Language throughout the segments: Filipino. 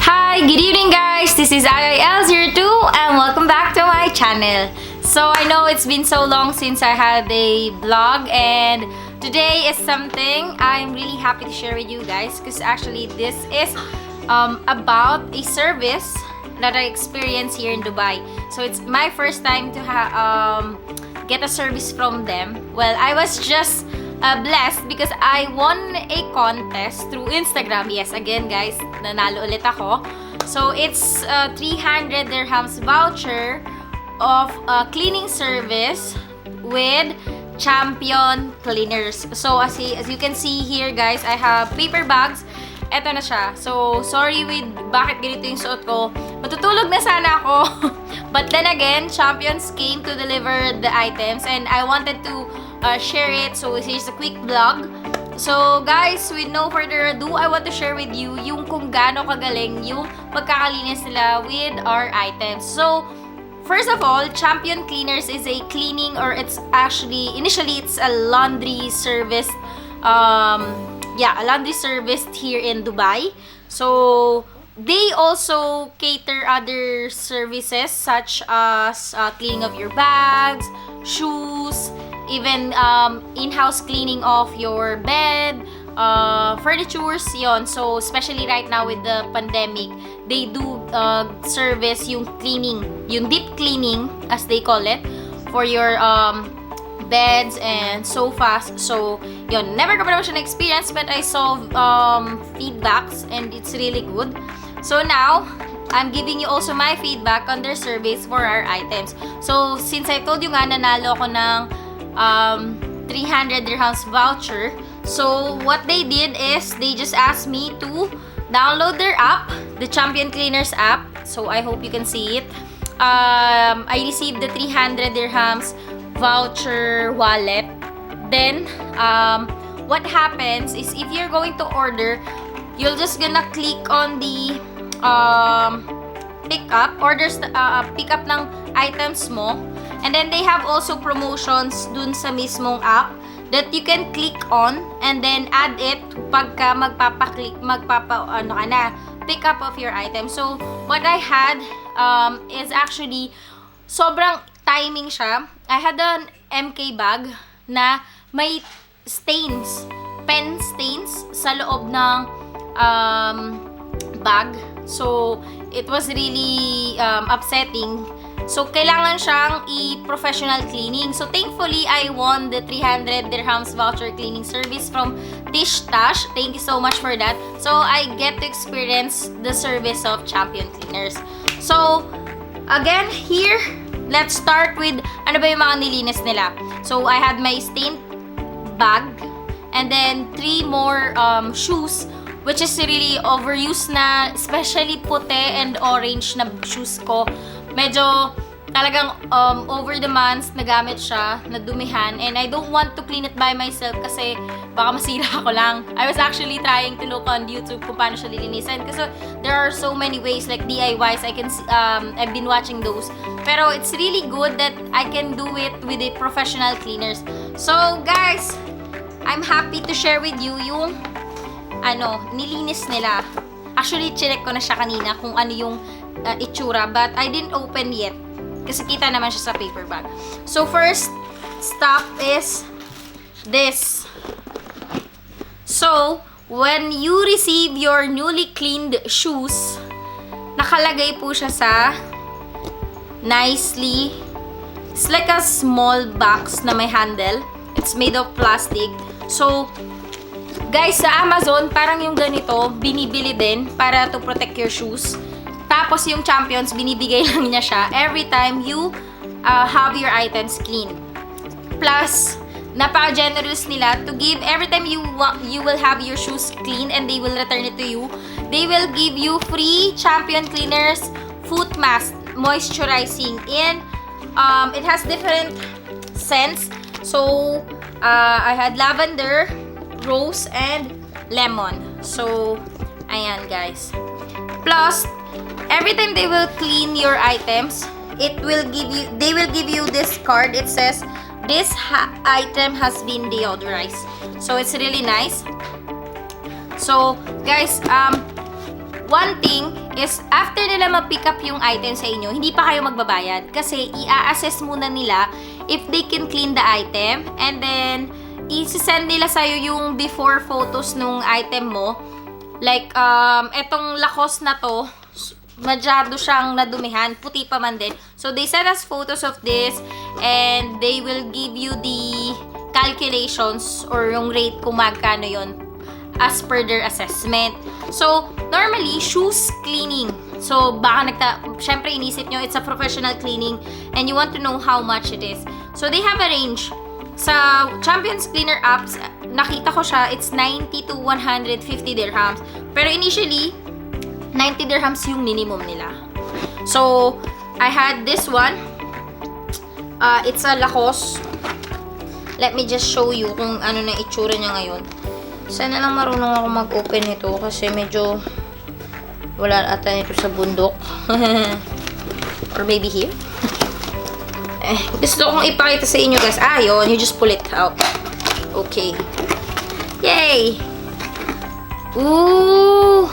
Hi, good evening guys! This is IIL02 and welcome back to my channel. So I know it's been so long since I had a vlog and today is something I'm really happy to share with you guys because actually this is about a service that I experienced here in Dubai. So it's my first time to get a service from them. Well, I was just blessed because I won a contest through Instagram. Yes, again guys, nanalo ulit ako. So it's 300 dirhams voucher of cleaning service with Champion Cleaners. So as you can see here guys, I have paper bags. Eto na siya. So sorry with bakit ganito yung suot ko. Matutulog na sana ako. But then again, Champions came to deliver the items and I wanted to share it. So here's a quick vlog. So guys, with no further ado, I want to share with you yung kung gaano kagaling yung pagkakalinis nila with our items. So first of all, Champion Cleaners is a cleaning, or it's actually initially it's a laundry service. A laundry service here in Dubai. So they also cater other services such as cleaning of your bags, shoes, even in-house cleaning of your bed, furnitures, yon. So especially right now with the pandemic, they do service yung cleaning, yung deep cleaning as they call it, for your beds and sofas. So yun, never ko pa naman siya na-experience but I saw feedbacks and it's really good. So now I'm giving you also my feedback on their service for our items. So since I told you nga nanalo ako ng 300 dirhams voucher, so what they did is they just asked me to download their app, the Champion Cleaners app. So I hope you can see it. I received the 300 dirhams voucher wallet. Then what happens is if you're going to order, you're just gonna click on the pick up ng items mo, and then they have also promotions dun sa mismong app that you can click on and then add it pagka pick up of your item. So what I had is actually sobrang timing siya. I had an MK bag na may stains, pen stains sa loob ng bag. So, it was really upsetting. So, kailangan siyang i-professional cleaning. So, thankfully, I won the 300 dirhams voucher cleaning service from Tish Tash. Thank you so much for that. So, I get to experience the service of Champion Cleaners. So, again, here, let's start with ano ba yung mga nilinis nila. So, I had my stained bag and then 3 more shoes which is really overused na, especially puti and orange na shoes ko. Medyo talagang over the months nagamit siya, nadumihan, and I don't want to clean it by myself kasi baka masira ako lang. I was actually trying to look on YouTube kung paano siya lilinisan kasi there are so many ways like DIYs. I've been watching those. Pero it's really good that I can do it with a professional cleaners. So guys, I'm happy to share with you yung nilinis nila. Actually, chinek ko na siya kanina kung ano yung itsura, but I didn't open yet kasi kita naman siya sa paper bag. So first stop is this. So when you receive your newly cleaned shoes, nakalagay po siya sa nicely, it's like a small box na may handle. It's made of plastic. So guys, sa Amazon, parang yung ganito, binibili din para to protect your shoes. Tapos yung Champions, binibigay lang niya siya every time you have your items clean. Plus, napaka-generous nila to give every time you will have your shoes clean and they will return it to you. They will give you free Champion Cleaners foot mask, moisturizing, and it has different scents. So, I had lavender, rose, and lemon. So, ayan guys. Plus, every time they will clean your items, they will give you this card. It says, this item has been deodorized. So, it's really nice. So, guys, one thing is after nila ma-pick up yung item sa inyo, hindi pa kayo magbabayad. Kasi i-assess muna nila if they can clean the item. And then, i-send nila sa'yo yung before photos nung item mo. Like, etong lakos na to, masyado siyang nadumihan, puti pa man din. So, they send us photos of this and they will give you the calculations or yung rate kung magkano yun as per their assessment. So, normally, shoes cleaning. So, baka syempre inisip nyo, it's a professional cleaning and you want to know how much it is. So, they have a range. Sa Champions Cleaner apps, nakita ko siya, it's 90 to 150 dirhams. Pero initially, 90 dirhams yung minimum nila. So, I had this one. It's a Lacoste. Let me just show you kung ano na itsura niya ngayon. Sana lang marunong ako mag-open nito kasi medyo wala ata nito sa bundok. Or maybe here. Gusto kong ipakita sa inyo guys. Yun. You just pull it out. Okay. Yay! Ooh!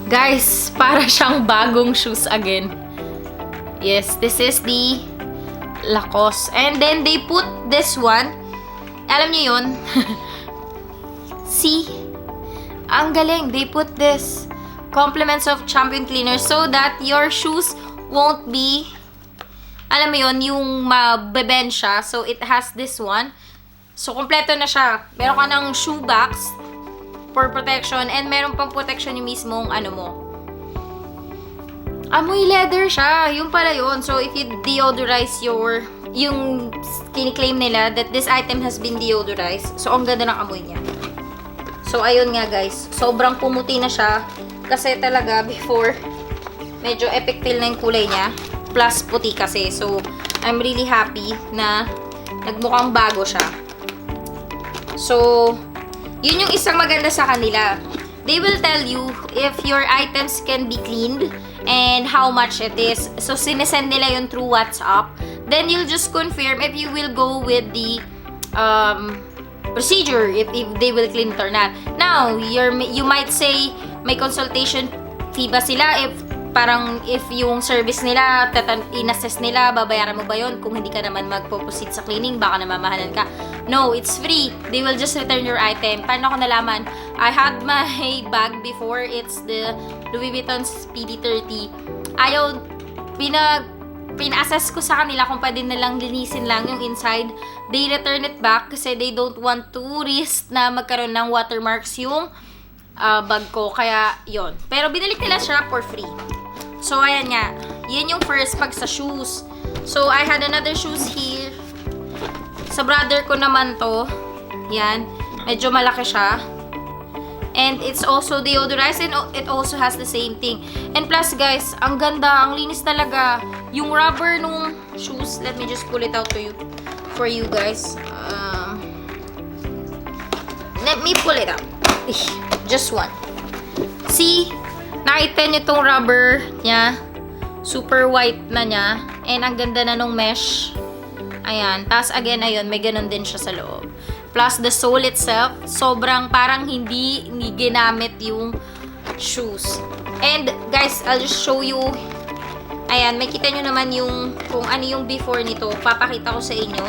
Guys, para siyang bagong shoes again. Yes, this is the Lacoste. And then, they put this one. Alam niyo yun? See? Ang galing. They put this compliments of champion cleaner so that your shoes won't be, alam mo yun, yung mabeben siya. So, it has this one. So, kompleto na siya. Meron ka ng shoe box for protection and meron pang protection yung mismong ano mo. Amoy leather siya. Yung pala yun. So, if you deodorize yung kiniklaim nila that this item has been deodorized. So, ang ganda ng amoy niya. So, ayun nga guys. Sobrang pumuti na siya. Kasi talaga, before, medyo epic feel na yung kulay niya. Plus, puti kasi. So, I'm really happy na nagmukhang bago siya. So, yun yung isang maganda sa kanila. They will tell you if your items can be cleaned and how much it is. So, sinesend nila yun through WhatsApp. Then, you'll just confirm if you will go with the procedure, if they will clean it or not. Now, you might say, may consultation fee ba sila? If yung service nila, in-assess nila, babayaran mo ba yun? Kung hindi ka naman magpo-proceed sa cleaning, baka namamahalan ka. No, it's free. They will just return your item. Paano ko nalaman? I had my bag before. It's the Louis Vuitton's PD30. Pina-assess ko sa kanila kung pwede nilang linisin lang yung inside. They return it back kasi they don't want to risk na magkaroon ng watermarks yung bag ko. Kaya, yon. Pero binalik nila siya for free. So, ayan nga. Yan yung first pag sa shoes. So, I had another shoes here. Sa brother ko naman to. Yan. Medyo malaki siya. And it's also deodorized and it also has the same thing. And plus, guys, ang ganda. Ang linis talaga. Yung rubber nung shoes. Let me just pull it out to you. For you guys. Let me pull it out. Just one. See? Nakita nyo itong rubber niya. Super white na niya. And ang ganda na nung mesh. Ayan. Tapos again, ayun, may ganun din siya sa loob. Plus the sole itself, sobrang parang hindi ginamit yung shoes. And guys, I'll just show you. Ayan, makita nyo naman yung kung ano yung before nito. Papakita ko sa inyo.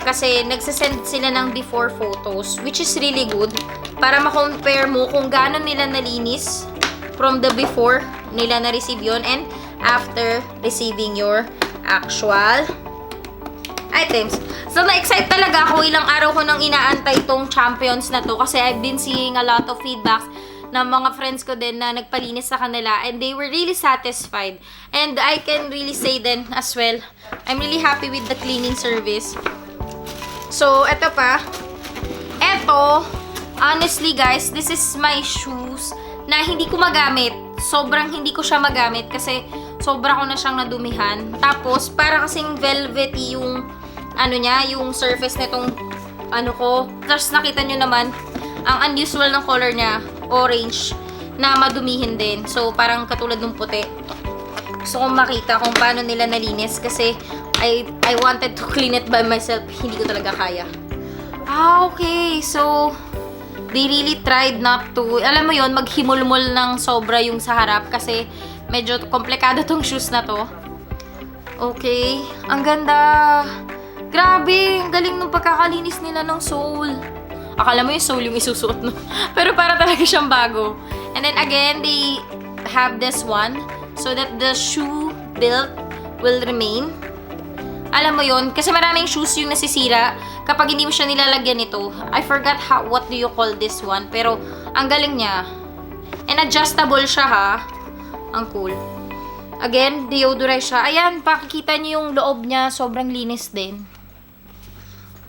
Kasi nagsasend sila ng before photos, which is really good. Para ma-compare mo kung gaano nila nalinis from the before nila na-receive yun and after receiving your actual items. So, na-excite talaga ako. Ilang araw ko nang inaantay itong champions na to kasi I've been seeing a lot of feedbacks ng mga friends ko din na nagpalinis sa kanila and they were really satisfied. And I can really say then as well, I'm really happy with the cleaning service. So, eto pa. Eto, honestly guys, this is my shoes na hindi ko magamit. Sobrang hindi ko siya magamit kasi sobra ko na siyang nadumihan. Tapos, para kasing velvety yung ano niya, yung surface nitong ano ko. Tapos, nakita nyo naman, ang unusual ng color niya, orange, na madumihin din. So, parang katulad ng puti. Gusto kong makita kung paano nila nalinis kasi I wanted to clean it by myself. Hindi ko talaga kaya. Okay. So, they really tried not to, alam mo yon, maghimulmul ng sobra yung sa harap kasi medyo komplikado tong shoes na to. Okay, ang ganda. Grabe, ang galing nung pagkakalinis nila ng sole. Akala mo yung sole yung isusuot, no? Pero para talaga siyang bago. And then again, they have this one so that the shoe build will remain. Alam mo yon, kasi maraming shoes yung nasisira kapag hindi mo siya nilalagyan nito. I forgot what do you call this one, pero ang galing niya. And adjustable siya, ha. Ang cool. Again, deodorize siya. Ayan, pakikita niyo yung loob niya, sobrang linis din.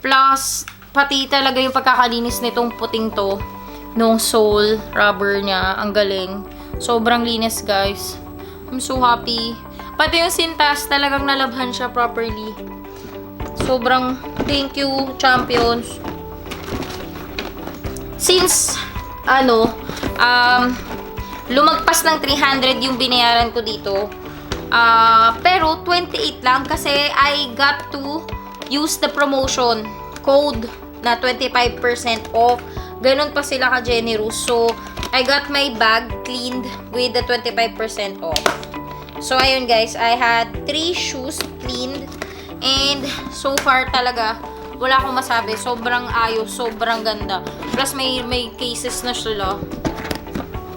Plus, pati talaga yung pagkakalinis nitong puting to, nung sole, rubber niya, ang galing. Sobrang linis, guys. I'm so happy. Pati yung sintas, talagang nalabhan siya properly. Sobrang thank you, champions. Since, lumagpas ng 300 yung binayaran ko dito. Pero 28 lang kasi I got to use the promotion code na 25% off. Ganun pa sila ka-generous. So, I got my bag cleaned with the 25% off. So, ayun guys, I had 3 shoes cleaned and so far talaga, wala akong masabi. Sobrang ayos, sobrang ganda. Plus, may cases na sila.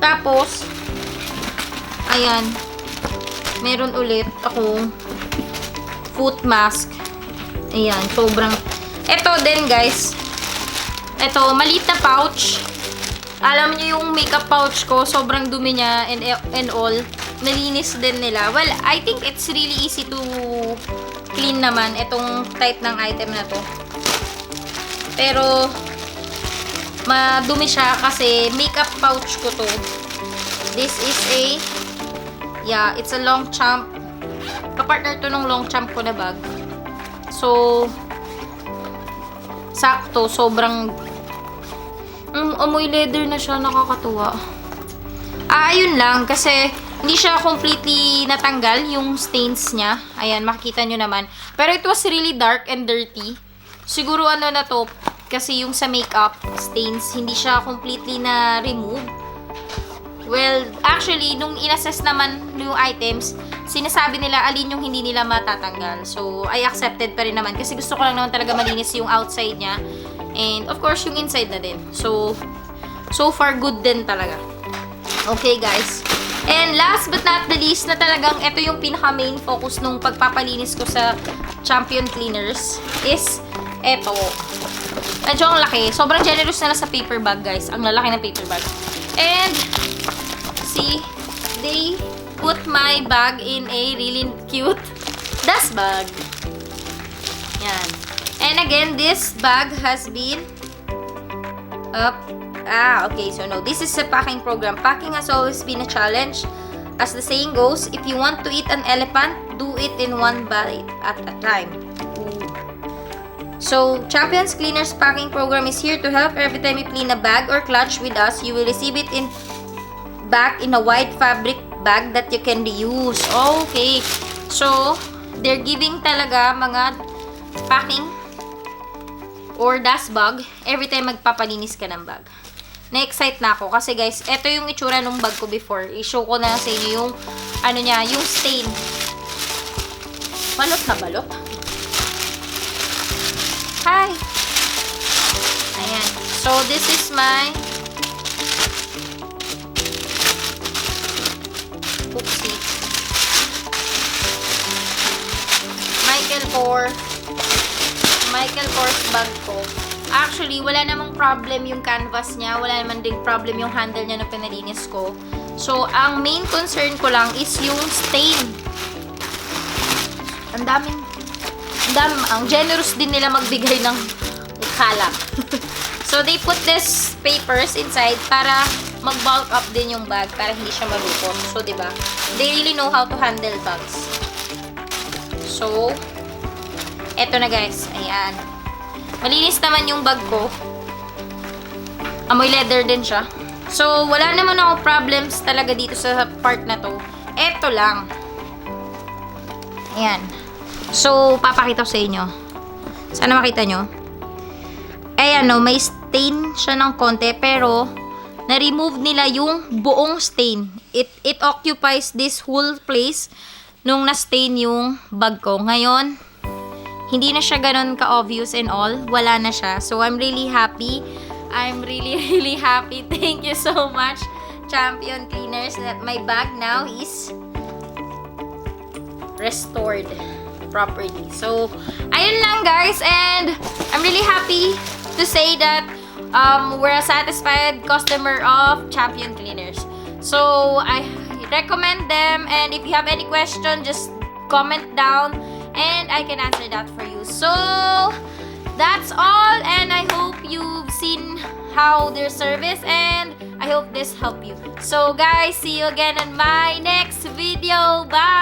Tapos, ayan, meron ulit akong foot mask. Ayan, sobrang, eto din guys, eto, maliit na pouch. Alam niyo yung makeup pouch ko, sobrang dumi niya and all. Nalinis din nila. Well, I think it's really easy to clean naman itong type ng item na to. Pero, madumi siya kasi makeup pouch ko to. This is a, yeah, it's a long champ. Kapartner to nung long champ ko na bag. So, sakto, sobrang amoy leather na siya, nakakatuwa. Ayun lang, kasi hindi siya completely natanggal yung stains niya. Ayan, makikita nyo naman. Pero it was really dark and dirty. Siguro ano na to, kasi yung sa makeup stains, hindi siya completely na remove. Well, actually, nung inassess naman yung items, sinasabi nila alin yung hindi nila matatanggal. So, I accepted pa rin naman. Kasi gusto ko lang naman talaga malinis yung outside niya. And, of course, yung inside na din. So far, good din talaga. Okay, guys. And last but not the least, na talagang ito yung pinaka-main focus nung pagpapalinis ko sa Champion Cleaners is ito. Medyo ang laki. Sobrang generous na sa paper bag, guys. Ang lalaki ng paper bag. And, see, they put my bag in a really cute dust bag. Yan. And again, this bag has been up. Okay. So, no. This is a packing program. Packing has always been a challenge. As the saying goes, if you want to eat an elephant, do it in one bite at a time. So, Champions Cleaners Packing Program is here to help. Every time you clean a bag or clutch with us, you will receive it back in a white fabric bag that you can reuse. Okay. So, they're giving talaga mga packing or dust bag every time magpapalinis ka ng bag. Na-excite na ako kasi guys, ito yung itsura nung bag ko before. I-show ko na sa inyo yung ano niya, yung stain. Balot na balot. Hi! Ayan. So, this is my oopsie. Michael Kors bag ko. Actually, wala namang problem yung canvas niya. Wala naman ding problem yung handle niya na pinalinis ko. So, ang main concern ko lang is yung stain. Ang generous din nila magbigay ng kalat. So, they put this papers inside para mag-bulk up din yung bag para hindi siya malupot. So, diba? They really know how to handle bags. So, eto na guys. Ayan. Malinis naman yung bag ko. Amoy leather din siya. So, wala naman ako problems talaga dito sa part na to. Eto lang. Ayan. So, papakita ko sa inyo. Sana makita nyo. Ayan, no, may stain siya ng konti, pero na-remove nila yung buong stain. It occupies this whole place nung na-stain yung bag ko. Ngayon, hindi na siya ganun ka-obvious and all. Wala na siya. So, I'm really happy. I'm really, really happy. Thank you so much, Champion Cleaners, that my bag now is restored properly. So, ayun lang guys, and I'm really happy to say that we're a satisfied customer of Champion Cleaners. So, I recommend them, and if you have any question, just comment down and I can answer that for you. So, that's all, and I hope you've seen how their service, and I hope this helped you. So guys, see you again in my next video. Bye!